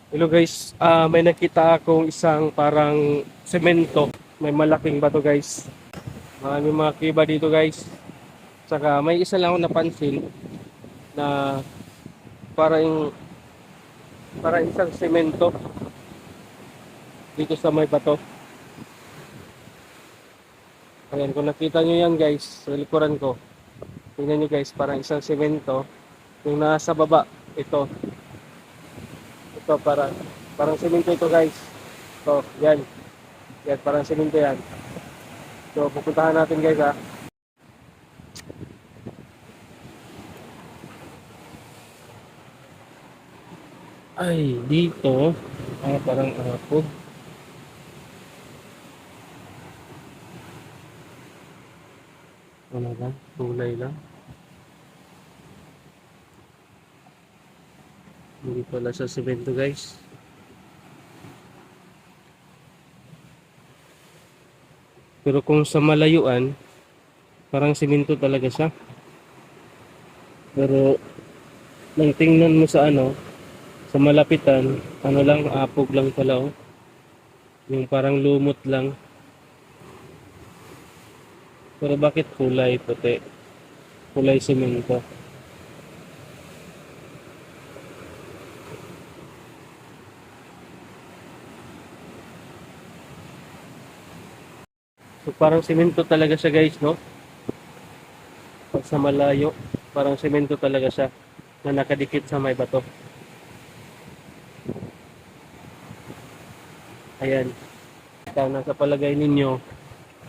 Hello guys, may nakita akong isang parang semento. May malaking bato guys. May mga kiba dito guys. Saka may isa lang ako napansin na parang parang isang semento dito sa may bato. Ayan, kung nakita nyo yan guys, sa likuran ko. Tingnan nyo guys, parang isang semento. Yung nasa baba, ito. Ito parang semento ito guys. Ito, yan. Yan, parang semento yan. So, pupuntahan natin guys ha. Ay, dito. Parang apog. Ano lang? Tulay lang. Hindi pala sa semento guys. Pero kung sa malayuan, parang semento talaga siya. Pero nang tingnan mo sa sa malapitan, ano lang, apog lang pala oh. Yung parang lumot lang. Pero bakit kulay puti? Kulay semento. So parang semento talaga siya guys, no? Pag sa malayo, parang semento talaga siya na nakadikit sa may bato. Ayan. Sa palagay ninyo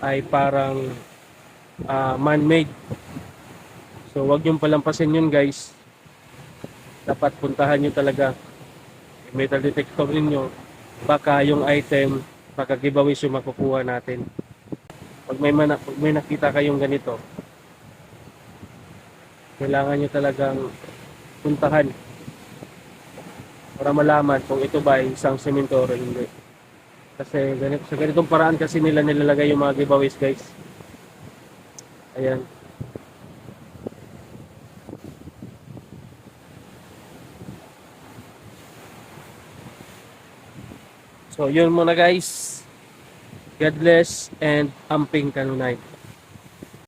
ay parang man-made. So wag yung palampasin yun guys. Dapat puntahan nyo talaga yung metal detector ninyo. Baka yung item, baka giveaways yung makukuha natin. Pag may nakita kayong ganito, kailangan nyo talagang puntahan para malaman kung ito ba ay isang semento o hindi. Kasi sa ganitong paraan kasi nila nilalagay yung mga giveaways guys. Ayan. So yun muna guys. God bless and amping kanunay.